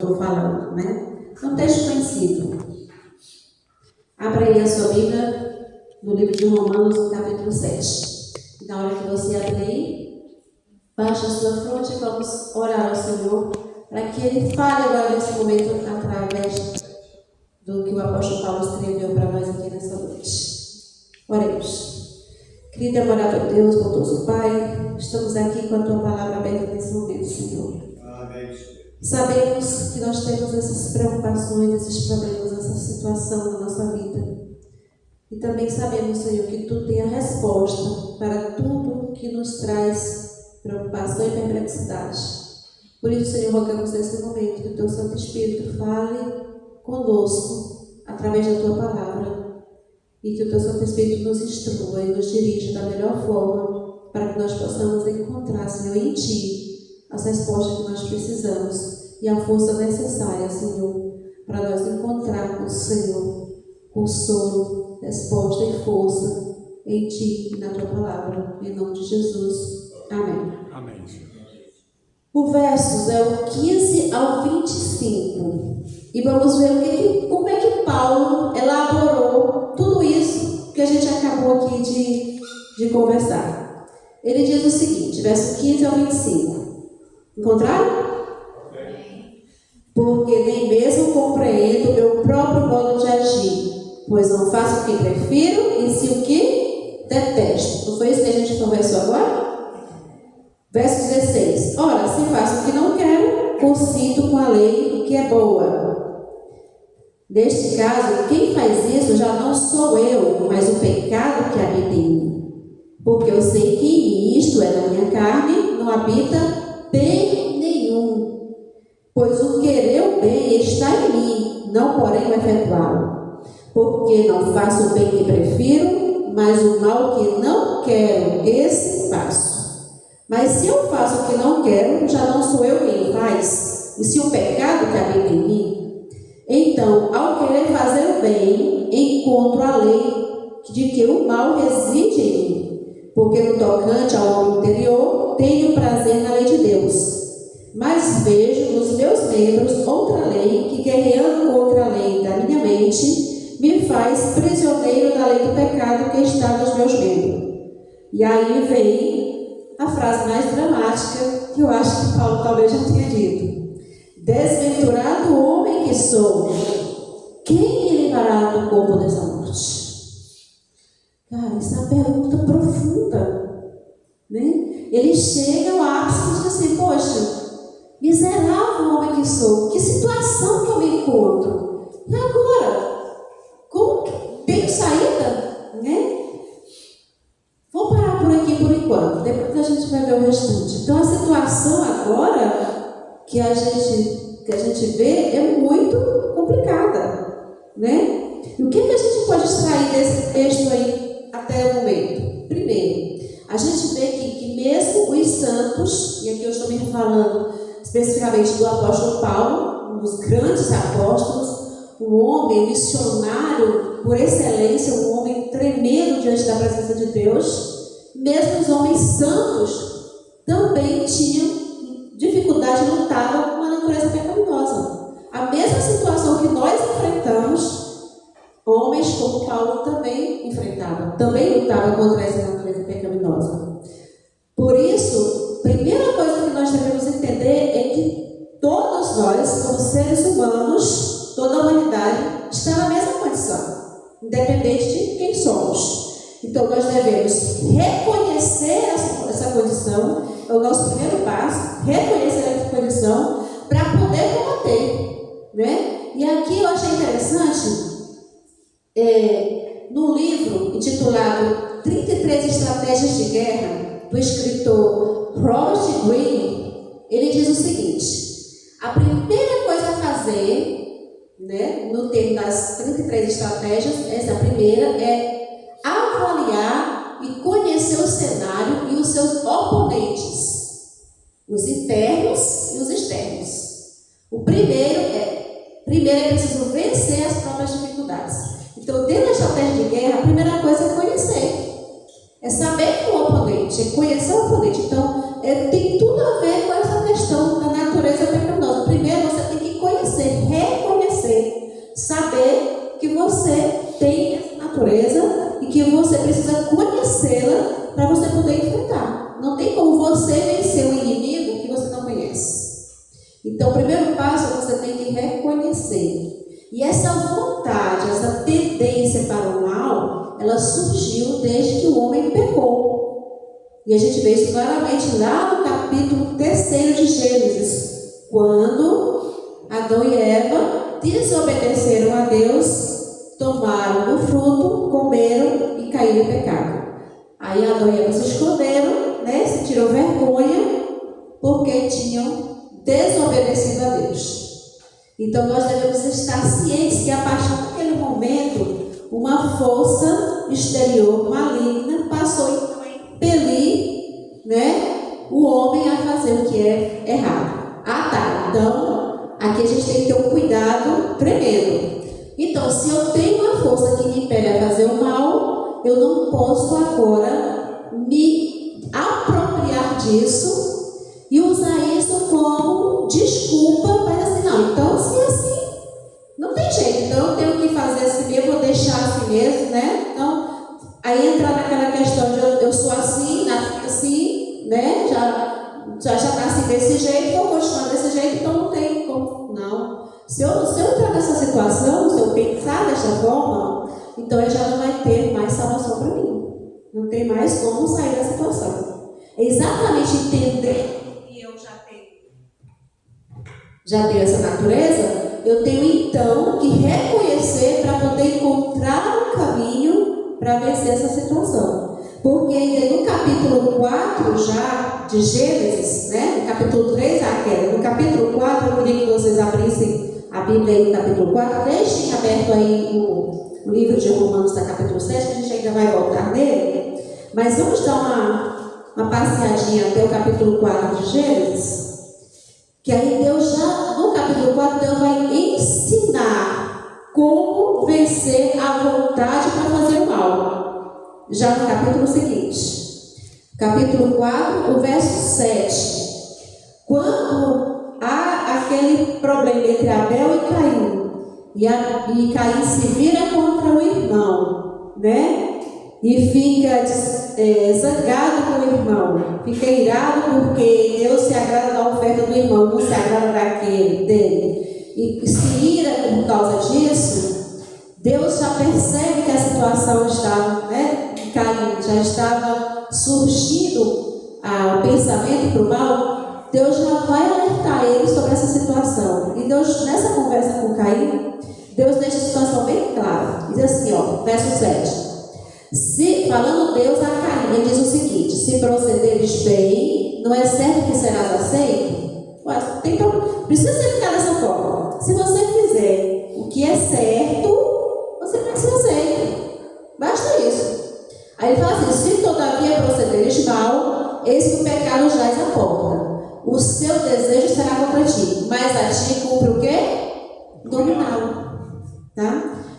estou falando, né? É um texto conhecido. Abra aí a sua Bíblia no livro de Romanos, no capítulo 7. Na hora que você abrir, baixe a sua fronte e vamos orar ao Senhor para que Ele fale agora nesse momento através do que o apóstolo Paulo escreveu para nós aqui nessa noite. Oremos. Querido e amável Deus, bondoso Pai, estamos aqui com a Tua palavra aberta nesse momento, Senhor. Amém. Sabemos que nós temos essas preocupações, esses problemas, essa situação na nossa vida. E também sabemos, Senhor, que Tu tem a resposta para tudo que nos traz preocupação e perplexidade. Por isso, Senhor, rogamos nesse momento que o Teu Santo Espírito fale conosco através da Tua palavra e que o Teu Santo Espírito nos instrua e nos dirija da melhor forma para que nós possamos encontrar, Senhor, em Ti as respostas que nós precisamos e a força necessária, Senhor, para nós encontrarmos, Senhor, consolo, resposta e força em Ti e na Tua palavra. Em nome de Jesus. Amém. Amém. O versos é o 15 ao 25. E vamos ver como é que Paulo elaborou tudo isso que a gente acabou aqui de conversar. Ele diz o seguinte, verso 15 ao 25. Encontraram? Porque nem mesmo compreendo o meu próprio modo de agir, pois não faço o que prefiro e sim o que detesto. Não foi isso que a gente conversou agora? Verso 16. Ora, se faço o que não quero, consinto com a lei que é boa. Neste caso, quem faz isso já não sou eu, mas o pecado que habita em mim. Porque eu sei que em mim, isto é, na minha carne, não habita bem nenhum, pois o querer o bem está em mim, não porém o efetuá-lo. Porque não faço o bem que prefiro, mas o mal que não quero, esse faço. Mas se eu faço o que não quero, já não sou eu quem faz, e se o pecado que habita em mim. Então, ao querer fazer o bem, encontro a lei de que o mal reside em mim. Porque no tocante ao homem interior, tenho prazer na lei de Deus. Mas vejo nos meus membros outra lei que, guerreando contra a lei da minha mente, me faz prisioneiro da lei do pecado que está nos meus membros. E aí vem a frase mais dramática, que eu acho que Paulo talvez já tenha dito. Desventurado homem que sou, quem me livrará do corpo dessa morte? Cara, isso é uma pergunta profunda, né? Ele chega ao ápice e diz assim, poxa, miserável homem que sou, que situação que eu me encontro? E agora? Como que tenho saída? Né? Vou parar por aqui por enquanto, depois a gente vai ver o restante. Então a situação agora que a gente vê é muito complicada, né? E o que a gente pode extrair desse texto aí até o momento? Primeiro, a gente vê que mesmo os santos, e aqui eu estou me falando especificamente do apóstolo Paulo, um dos grandes apóstolos, um homem missionário por excelência, um homem tremendo diante da presença de Deus, mesmo os homens santos também tinham dificuldade, lutavam com a natureza pecaminosa. A mesma situação que nós enfrentamos, homens como Paulo também enfrentavam, também lutavam contra essa natureza pecaminosa. Por isso, a primeira coisa que nós devemos entender é que todos nós, como seres humanos, toda a humanidade, está na mesma condição, independente de quem somos. Então, nós devemos reconhecer essa condição, é o nosso primeiro passo, reconhecer essa condição para poder combater, né? E aqui eu achei interessante, no livro intitulado 33 Estratégias de Guerra, do escritor Robert Greene, ele diz o seguinte, a primeira coisa a fazer, né, no termo das 33 estratégias, essa primeira é avaliar e conhecer o cenário e os seus oponentes, os internos e os externos. O primeiro é preciso vencer as próprias dificuldades. Então, dentro da estratégia de guerra, a primeira coisa é conhecer, é saber quem é o oponente, é conhecer o oponente. Então, tem tudo a ver com essa questão da natureza pecaminosa. Primeiro, você tem que conhecer reconhecer, saber que você tem essa natureza e que você precisa conhecê-la para você poder enfrentar. Não tem como você vencer um inimigo que você não conhece. Então, o primeiro passo é você tem que reconhecer. E essa vontade, essa tendência para o mal, ela surgiu desde que o homem pecou. E a gente vê isso claramente lá no capítulo 3 de Gênesis, quando Adão e Eva desobedeceram a Deus, tomaram o fruto, comeram e caíram em pecado. Aí Adão e Eva se esconderam, sentiram vergonha, porque tinham desobedecido a Deus. Então nós devemos estar cientes que a partir daquele momento, uma força exterior maligna passou então a impelir, o homem a fazer o que é errado. Então aqui a gente tem que ter um cuidado tremendo. Então, se eu tenho uma força que me impele a fazer o mal, eu não posso agora me apropriar disso e usar isso como desculpa para assim, não, então se é assim, não tem jeito, então eu tenho que fazer assim mesmo, vou deixar assim mesmo, Então, aí entrar naquela questão de eu sou assim, nasci assim, já nasci desse jeito, vou continuar desse jeito, então não tem como, não. Se eu entrar nessa situação, se eu pensar dessa forma, então ele já não vai ter mais salvação para mim. Não tem mais como sair da situação. É exatamente entender que eu já tenho essa natureza, eu tenho então que reconhecer para poder encontrar um caminho para vencer essa situação. Porque ainda no capítulo 4 já de Gênesis, no capítulo 3 a queda, no capítulo 4 eu queria que vocês abrissem a Bíblia aí no capítulo 4, deixem aberto aí o livro de Romanos da capítulo 7, que a gente ainda vai voltar nele, mas vamos dar uma passeadinha até o capítulo 4 de Gênesis, que aí Deus já, no capítulo 4, Deus vai ensinar como vencer a vontade para fazer o mal, já no capítulo seguinte, capítulo 4, o verso 7, quando há aquele problema entre Abel e Caim, e Caim se vira contra o irmão, e fica zangado com o irmão, fica irado porque Deus se agrada da oferta do irmão, não se agrada dele, e se ira por causa disso. Deus já percebe que a situação estava, Caim já estava surgindo o pensamento para o mal. Deus já vai alertar ele sobre essa situação. E Deus, nessa conversa com Caim, Deus deixa a situação bem clara. Diz assim, verso 7. Falando Deus a Caim, ele diz o seguinte: se procederes bem, não é certo que serás aceito? Precisa ficar dessa forma. Se você fizer o que é certo, você vai ser aceito. Basta isso. Aí ele fala assim: se todavia procederes mal, eis que o pecado jaz à porta. O seu desejo será contra ti, mas a ti cumpre o quê? Dominá-lo.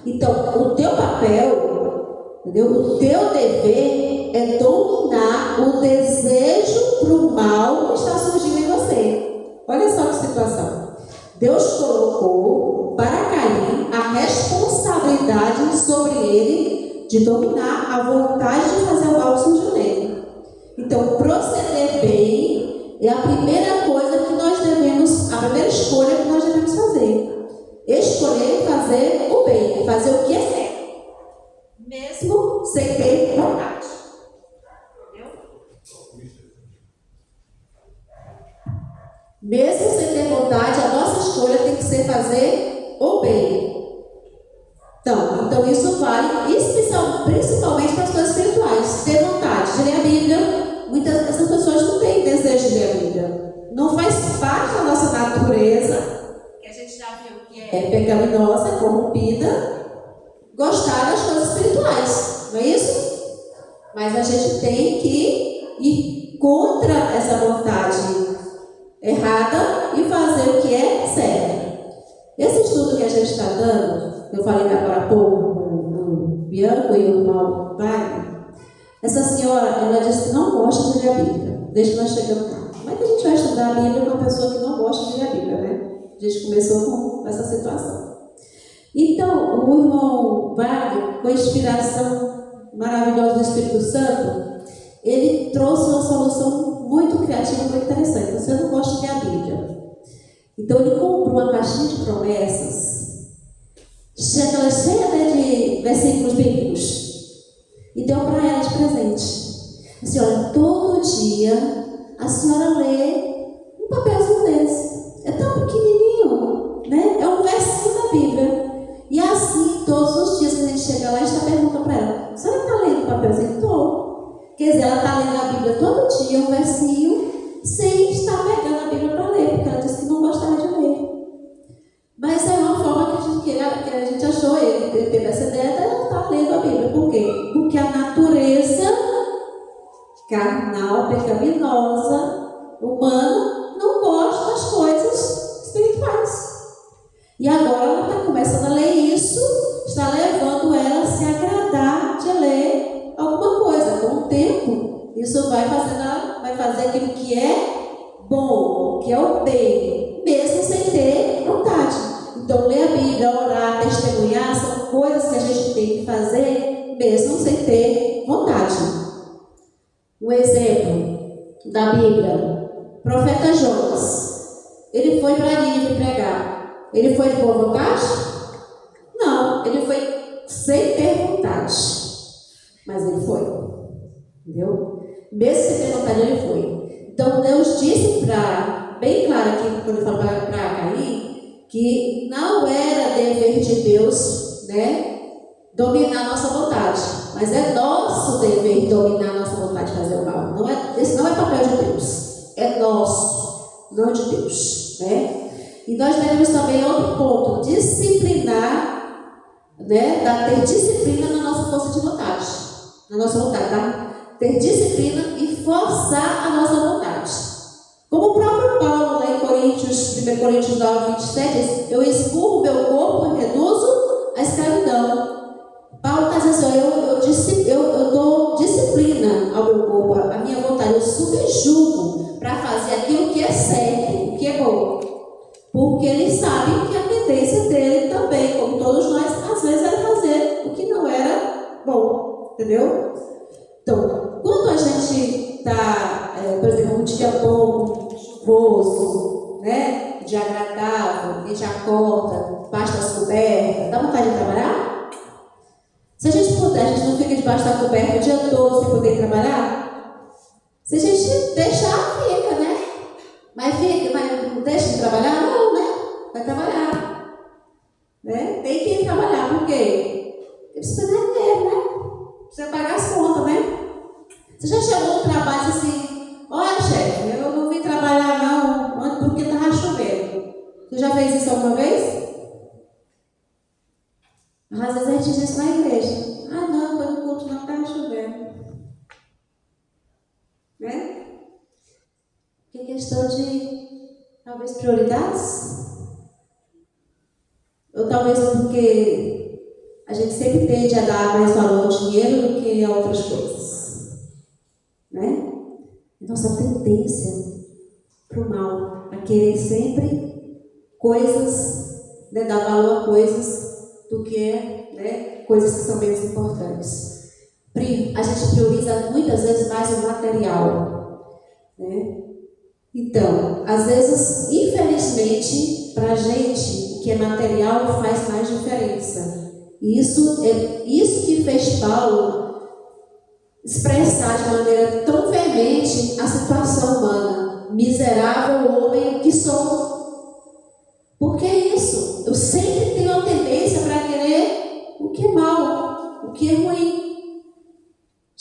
Então, o teu papel, entendeu? O teu dever é dominar o desejo para o mal que está surgindo em você. Olha só que situação. Deus colocou para Caim a responsabilidade sobre ele de dominar a vontade de fazer o mal que surgiu nele. Então, proceder bem é a primeira coisa que nós devemos, a primeira escolha que nós devemos fazer. Escolher fazer o bem, fazer o que é certo, mesmo sem ter vontade. Entendeu? Mesmo sem ter vontade, a nossa escolha tem que ser fazer o bem. Então isso vale principalmente para as coisas espirituais. Ter vontade de ler a Bíblia. Muitas vezes as pessoas não têm desejo de ler a Bíblia. Não faz parte da nossa natureza, que a gente já viu que é pecaminosa, corrompida, gostar das coisas espirituais. Não é isso? Mas a gente tem que ir contra essa vontade errada e fazer o que é certo. Esse estudo que a gente está dando, eu falei agora há pouco com o Bianco e o irmão Wagner. Essa senhora, ela disse que não gosta de ler a Bíblia, desde que nós chegamos lá. Como é que a gente vai estudar a Bíblia com uma pessoa que não gosta de ler a Bíblia, A gente começou com essa situação. Então, o irmão Wagner, com a inspiração maravilhosa do Espírito Santo, ele trouxe uma solução muito criativa, muito interessante. Você não gosta de ler a Bíblia. Então, ele comprou uma caixinha de promessas, cheia de versículos bíblicos, e deu para ela de presente. Assim, olha, todo dia a senhora lê um papelzinho desse. É tão pequenininho, né? É um versinho da Bíblia. E assim, todos os dias que a gente chega lá, a gente pergunta para ela: a senhora está lendo o papelzinho? Estou. Quer dizer, ela está lendo a Bíblia todo dia, um versinho, sem estar pegando a Bíblia para ler, porque ela disse que não gostava de ler. Mas é uma forma que a gente achou, ele teve essa ideia de ela estar lendo a Bíblia. Por quê? Porque a natureza carnal, pecaminosa, humana, não gosta das coisas espirituais. E agora ela está começando a ler isso, está levando ela a se agradar de ler alguma coisa. Com o tempo, isso vai fazer aquilo que é bom, que é o bem, mesmo sem ter vontade. Então, ler a Bíblia, orar, testemunhar, são coisas que a gente tem que fazer, mesmo sem ter vontade. Um exemplo da Bíblia, o profeta Jonas, ele foi para Nínive pregar. Ele foi de boa vontade? Não, ele foi sem ter vontade. Mas ele foi. Entendeu? Mesmo sem ter vontade, ele foi. Então Deus disse bem claro aqui, quando ele falou para Caim, que não era dever de Deus, né, dominar a nossa vontade. Mas é nosso dever dominar a nossa vontade de fazer o mal. Esse não é papel de Deus. É nosso, não de Deus, né? E nós devemos também, outro ponto, disciplinar, né? Ter disciplina na nossa força de vontade. Na nossa vontade, tá? Ter disciplina e forçar a nossa vontade. Como o próprio Paulo, lá em 1 Coríntios 9, 27, diz: eu expurgo meu corpo e reduzo a escravidão. Paulo está dizendo assim: eu dou disciplina ao meu corpo, a minha vontade, eu subjugo para fazer aquilo que é certo, o que é bom. Porque ele sabe que a tendência dele também, como todos nós, às vezes era fazer o que não era bom, entendeu? Então, quando a gente está, por exemplo, um dia bom, chuvoso, né, dia agradável, a gente acorda, basta as cobertas, dá vontade de trabalhar? Se a gente puder, a gente não fica debaixo da coberta o dia todo sem poder trabalhar? Se a gente deixar, fica, né? Mas não deixa de trabalhar? Não, né? Vai trabalhar. Né? Tem que ir trabalhar, por quê? Porque precisa ganhar dinheiro, né? Precisa pagar as contas, né? Você já chegou no trabalho e disse assim: olha, chefe, eu não vim trabalhar não, porque estava chovendo. Você já fez isso alguma vez? Às vezes a gente diz isso na igreja: ah, não, foi no culto, não estava chovendo. Né? Que é questão de, talvez, prioridades? Ou talvez porque a gente sempre tende a dar mais valor ao dinheiro do que a outras coisas. Né? Nossa tendência para o mal, a querer sempre coisas, né, dar valor a coisas do que, né, coisas que são menos importantes. A gente prioriza muitas vezes mais o material. Né? Então, às vezes, infelizmente, para a gente, o que é material faz mais diferença. E isso que fez Paulo expressar de maneira tão veemente a situação humana. Miserável homem que sou. Por que isso? Eu sempre tenho a tendência para querer o que é mal, o que é ruim.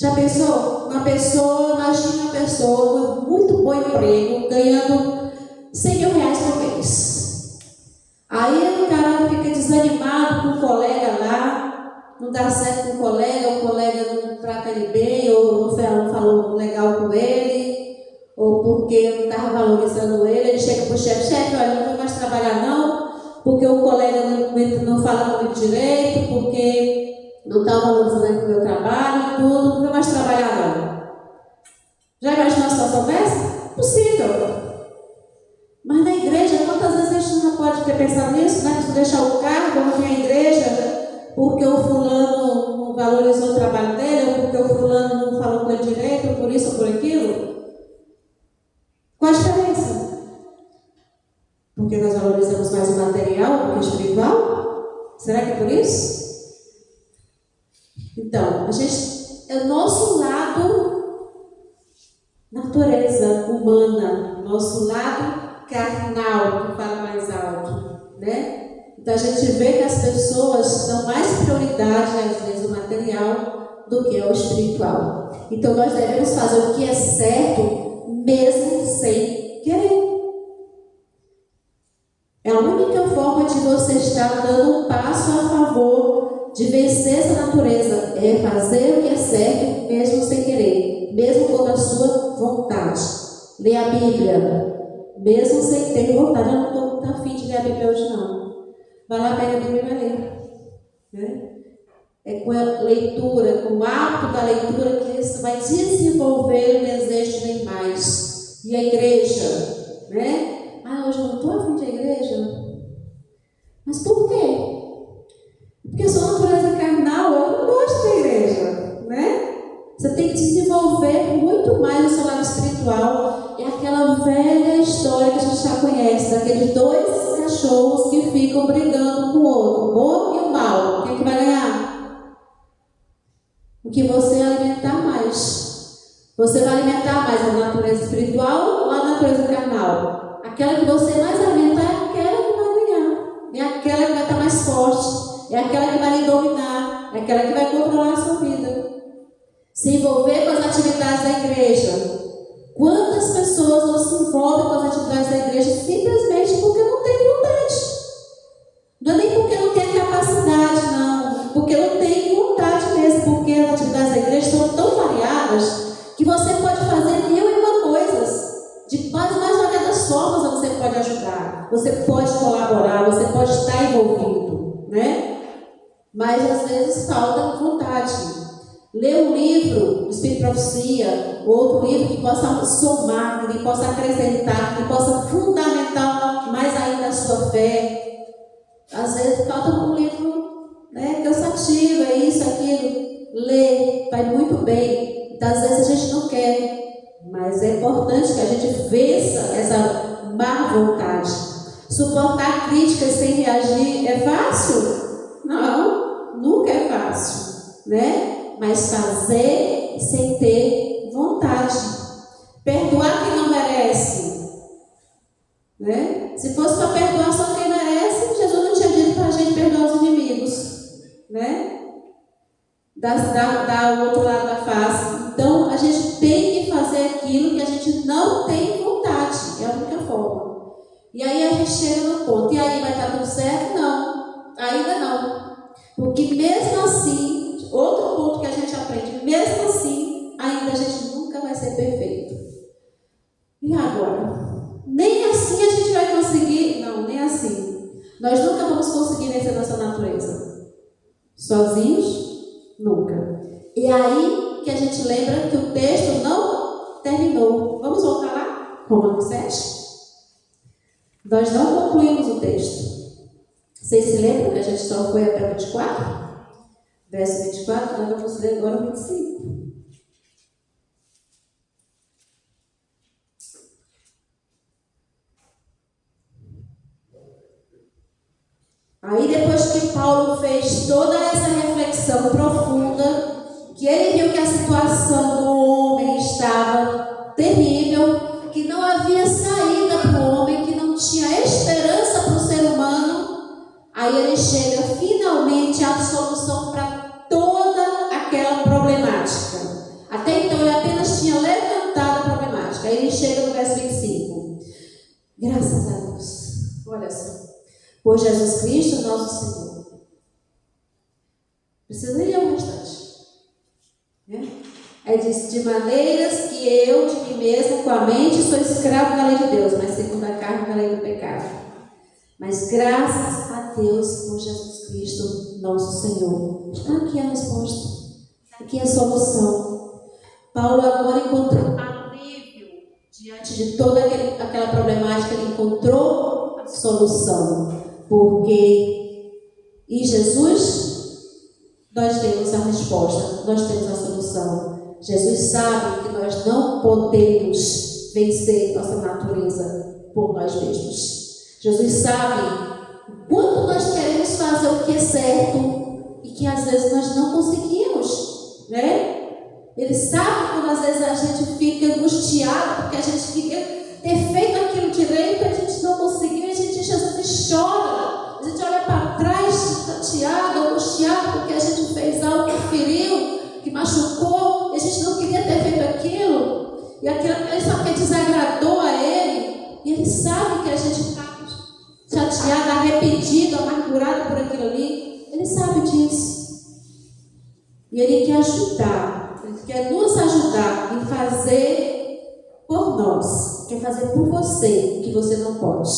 Já pensou? Imagina uma pessoa com muito bom emprego, ganhando 100 mil reais por mês. Aí o cara fica desanimado com o colega lá, não dá certo com o colega não trata ele bem, ou não falou legal com ele, ou porque não estava valorizando ele chega para o chefe, olha, não vou mais trabalhar não, porque o colega não fala comigo direito, porque não está valorizando o meu trabalho, tudo, não vou mais trabalhar não. Já imaginou uma situação dessa? Possível. Mas na igreja, quantas vezes a gente não pode ter pensado nisso, né? Se deixar o carro, vamos vir à igreja, porque o fulano não valorizou o trabalho dele, ou porque o fulano não falou com ele direito, ou por isso ou por aquilo. Qual a diferença? Porque nós valorizamos mais o material do que o espiritual? Será que é por isso? Então, é o nosso lado natureza humana, nosso lado carnal, que fala mais alto, né? Então a gente vê que as pessoas dão mais prioridade, às vezes, ao material do que ao espiritual. Então nós devemos fazer o que é certo, mesmo sem querer. É a única forma de você estar dando um passo a favor de vencer essa natureza, é fazer o que é certo, mesmo sem querer, mesmo contra a sua vontade. Ler a Bíblia, mesmo sem ter vontade. Eu não estou muito afim de ler a Bíblia hoje, não. Vai lá, pega a Bíblia e vai ler. Né? É com a leitura, com o hábito da leitura, que isso vai desenvolver o desejo de ler mais. E a igreja, né? Hoje eu não estou afim de ir à igreja. Mas por quê? Porque a sua natureza carnal, eu não gosto da igreja, né? Você tem que desenvolver muito mais o seu lado espiritual. É aquela velha história que a gente já conhece, daqueles dois cachorros que ficam brigando com o outro, o bom e o mal. Quem é que vai ganhar? O que você alimentar mais. Você vai alimentar mais a natureza espiritual ou a natureza carnal? Aquela que você mais alimentar é aquela que vai ganhar. É aquela que vai estar mais forte. É aquela que vai lhe dominar. É aquela que vai controlar a sua vida. Se envolver com as atividades da igreja. Quantas pessoas não se envolvem com as atividades da igreja simplesmente porque não tem vontade? Não é nem porque não tem a capacidade, não. Porque não tem vontade mesmo. Porque as atividades da igreja são tão variadas que você pode fazer 1001 coisas. De mais variadas formas você pode ajudar. Você pode colaborar, você pode estar envolvido, né? Mas às vezes falta vontade. Ler um livro do Espírito de Profecia, outro livro que possa somar, que possa acrescentar, que possa fundamentar mais ainda a sua fé. Às vezes falta um livro, né, cansativo, é isso, aquilo. Ler, vai muito bem. Então, às vezes a gente não quer. Mas é importante que a gente vença essa má vontade. Suportar críticas sem reagir é fácil? Não, nunca é fácil, né? Mas fazer sem ter vontade. Perdoar quem não merece, né? Se fosse para perdoar só quem merece, Jesus não tinha dito para a gente perdoar os inimigos, né? Dar o outro lado da face. Então a gente tem que fazer aquilo que a gente não tem vontade. É a única forma. E aí a gente chega no ponto. E aí vai estar tudo certo? Não. Ainda não. Porque mesmo assim, outro ponto que a gente aprende, mesmo assim, ainda a gente nunca vai ser perfeito. E agora? Nem assim a gente vai conseguir. Não, nem assim. Nós nunca vamos conseguir vencer nossa natureza. Sozinhos? Nunca. E aí que a gente lembra que o texto não terminou. Vamos voltar lá? Romanos 7. Nós não concluímos o texto. Vocês se lembram que a gente só foi até o 24? Verso 24, nós vamos ler agora o 25. Aí depois que Paulo fez toda essa reflexão profunda, que ele viu que a situação do homem estava terrível, que não havia saída para o homem, que não tinha esperança para o ser humano, aí ele chega finalmente à solução para toda aquela problemática. Até então ele apenas tinha levantado a problemática. Aí ele chega no verso 25. Graças a Deus. Olha só. Por Jesus Cristo, nosso Senhor. Precisa ler o restante. Né? Aí diz, de maneiras que eu, de mim mesmo, com a mente, sou escravo da lei de Deus, mas segundo a carne, da lei do pecado. Mas graças a Deus por Jesus Cristo, nosso Senhor. Está aqui a resposta. Aqui a solução. Paulo agora encontrou alívio diante de toda aquela problemática, ele encontrou solução. Porque em Jesus nós temos a resposta, nós temos a solução. Jesus sabe que nós não podemos vencer nossa natureza por nós mesmos. Jesus sabe o quanto nós queremos fazer o que é certo e que às vezes nós não conseguimos, né? Ele sabe quando às vezes a gente fica angustiado porque a gente queria ter feito aquilo direito, a gente não conseguiu, e a gente às vezes chora, a gente olha para trás chateado, angustiado porque a gente fez algo que feriu, que machucou, e a gente não queria ter feito aquilo, e aquilo só que desagradou a ele, e ele sabe que a gente está chateado, arrependido, amargurado por aquilo ali. Ele sabe disso. E ele quer ajudar. Ele quer nos ajudar em fazer por nós. Quer fazer por você o que você não pode.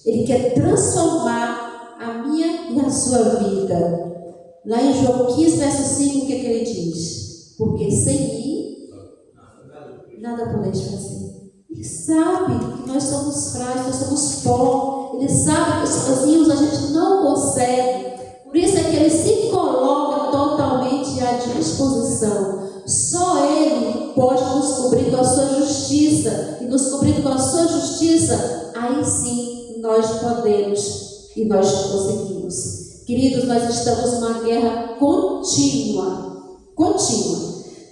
Ele quer transformar a minha e a sua vida. Lá em João 15, verso 5, o que ele diz? Porque sem mim nada podeis fazer. Ele sabe que nós somos frágeis, nós somos pó. Ele sabe que sozinhos a gente não consegue. Por isso é que ele se coloca totalmente à disposição. Só ele pode nos cobrir com a sua justiça. E nos cobrir com a sua justiça, aí sim nós podemos e nós conseguimos. Queridos, nós estamos numa guerra contínua.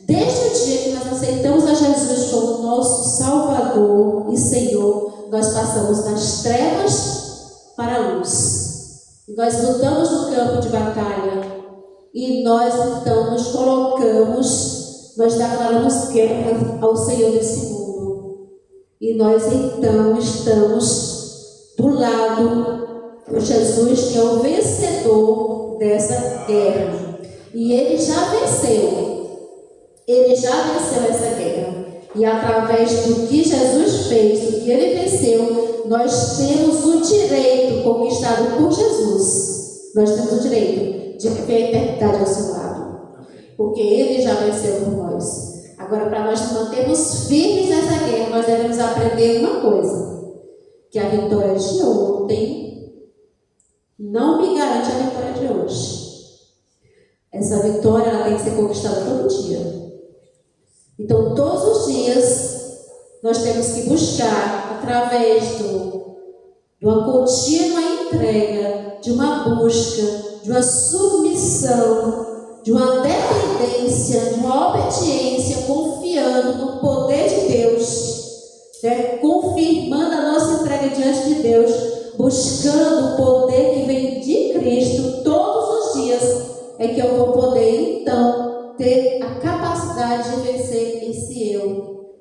Desde o dia que nós aceitamos a Jesus como nosso Salvador e Senhor, nós passamos das trevas para a luz. E nós lutamos no campo de batalha. E nós então nos colocamos, nós declaramos guerra ao Senhor desse mundo. E nós então estamos do lado de Jesus, que é o vencedor dessa guerra. E ele já venceu. Ele já venceu essa guerra. E através do que Jesus fez, do que ele venceu, nós temos o direito conquistado por Jesus. Nós temos o direito de viver a eternidade ao seu lado. Porque ele já venceu por nós. Agora, para nós mantermos firmes nessa guerra, nós devemos aprender uma coisa. Que a vitória de ontem não me garante a vitória de hoje. Essa vitória ela tem que ser conquistada todo dia. Então, todos os dias, nós temos que buscar, através de uma contínua entrega, de uma busca, de uma submissão, de uma dependência, de uma obediência, confiando no poder de Deus, né? Confirmando a nossa entrega diante de Deus, buscando o poder que vem de Cristo todos os dias, é que eu vou poder, então, ter a capacidade de vencer esse eu,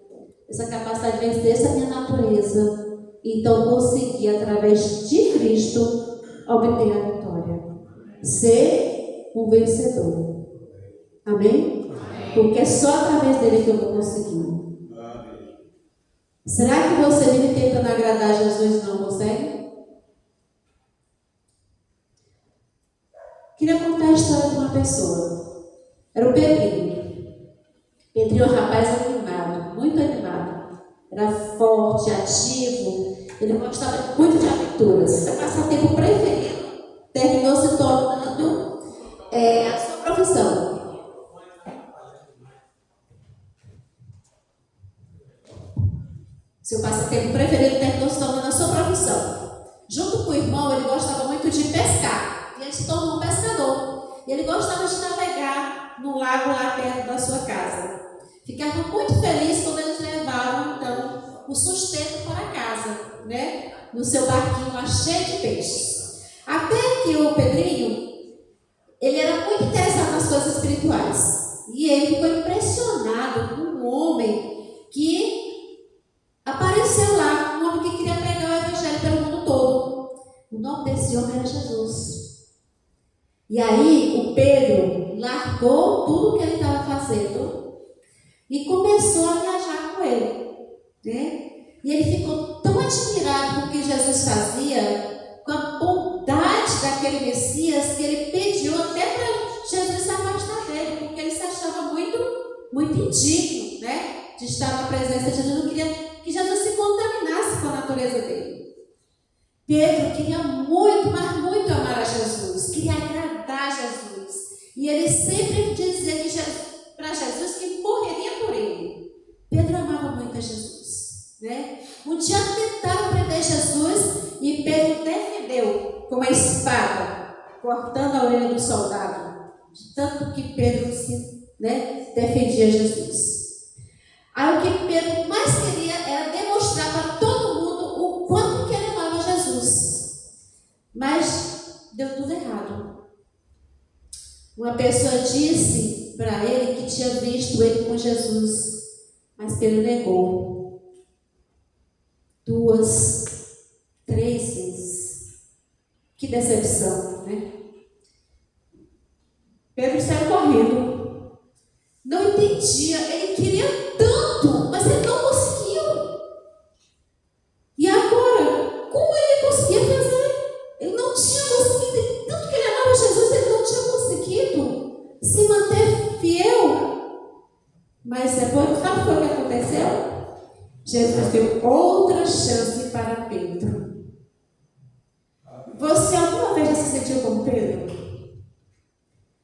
essa capacidade de vencer essa minha natureza, então conseguir através de Cristo obter a vitória, ser um vencedor. Amém? Porque é só através dele que eu vou conseguir. Será que você vive tentando agradar Jesus e não consegue? Queria contar a história de uma pessoa. Era o Pedrinho. Pedrinho é um rapaz animado, muito animado. Era forte, ativo. Ele gostava muito de aventuras. Seu passatempo preferido terminou se tornando a sua profissão. Seu passatempo preferido terminou se tornando a sua profissão. Junto com o irmão, ele gostava muito de pescar. E ele se tornou um pescador. E ele gostava de navegar no lago lá perto da sua casa. Ficava muito feliz quando eles levavam, então, o sustento para casa, né? No seu barquinho lá cheio de peixes. Até que o Pedrinho, ele era muito interessado nas coisas espirituais. E ele ficou impressionado com um homem que apareceu lá, um homem que queria pregar o evangelho pelo mundo todo. O nome desse homem era Jesus. E aí o Pedro largou tudo que ele estava fazendo e começou a viajar com ele, né? E ele ficou tão admirado com o que Jesus fazia, com a bondade daquele Messias, que ele pediu até para Jesus se afastar dele, porque ele se achava muito indigno, né? De estar na presença de Jesus, não queria que Jesus se contaminasse com a natureza dele. Pedro queria muito, mas muito amar a Jesus, queria agradar a Jesus. E ele sempre dizia para Jesus que morreria por ele. Pedro amava muito a Jesus, né? Um dia tentaram prender Jesus e Pedro defendeu com uma espada, cortando a orelha do soldado, de tanto que Pedro defendia Jesus. Aí o que Pedro mais queria era demonstrar para todo mundo o quanto que ele amava Jesus. Mas deu tudo errado. Uma pessoa disse para ele que tinha visto ele com Jesus, mas Pedro negou. 2, 3 vezes. Que decepção, né? Pedro saiu correndo. Não entendia, ele queria tanto, mas ele não conseguiu. E agora, como ele conseguia fazer? Ele não tinha conseguido, tanto que ele amava Jesus, ele não tinha conseguido se manter fiel. Mas depois, sabe o que aconteceu? Jesus deu outra chance para Pedro. Você alguma vez já se sentiu como Pedro?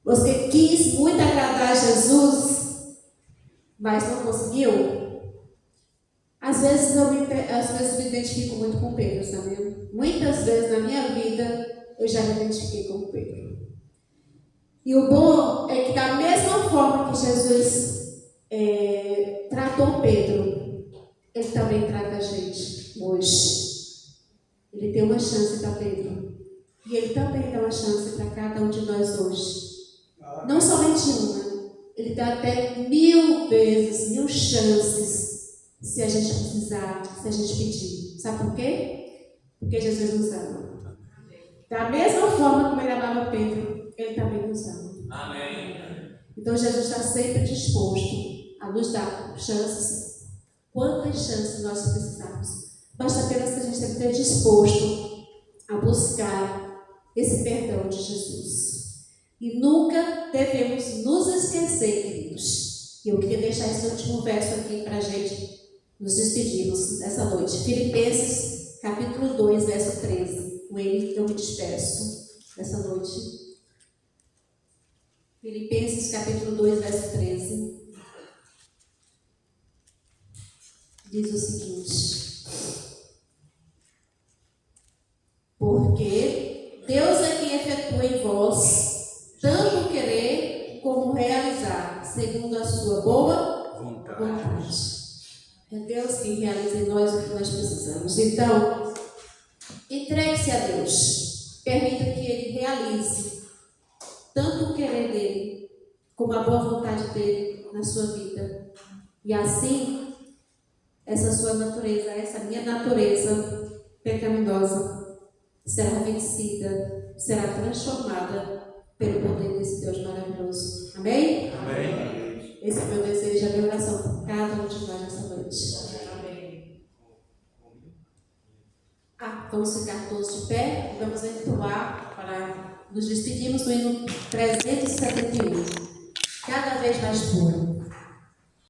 Você quis muito agradar a Jesus, mas não conseguiu? Às vezes eu me identifico muito com Pedro, sabe? Muitas vezes na minha vida eu já me identifiquei com Pedro. E o bom é que da mesma forma que Jesus tratou Pedro, Ele também trata a gente hoje. Ele deu uma chance para Pedro. E Ele também dá uma chance para cada um de nós hoje. Não somente uma. Ele dá até 1000 vezes, 1000 chances, se a gente precisar, se a gente pedir. Sabe por quê? Porque Jesus nos ama. Da mesma forma como Ele amava Pedro, Ele também nos ama. Amém. Então Jesus está sempre disposto a nos dar chances. Quantas chances nós precisamos? Basta apenas que a gente esteja disposto a buscar esse perdão de Jesus. E nunca devemos nos esquecer, queridos. E eu queria deixar esse último verso aqui para a gente nos despedirmos nessa noite. Filipenses, capítulo 2, verso 13. Com ele eu me despeço nessa noite. Filipenses, capítulo 2, verso 13. Diz o seguinte: porque Deus é quem efetua em vós tanto querer como realizar, segundo a sua boa vontade. É Deus quem realiza em nós o que nós precisamos. Então, entregue-se a Deus. Permita que Ele realize tanto o querer dEle como a boa vontade dEle na sua vida. E assim, essa sua natureza, essa minha natureza pecaminosa será vencida, será transformada pelo poder desse Deus maravilhoso. Amém? Amém. Esse é o meu desejo, a minha oração por cada um de nós nessa noite. Amém. Vamos ficar todos de pé e vamos entoar para nos despedirmos do hino 371. Cada vez mais puro.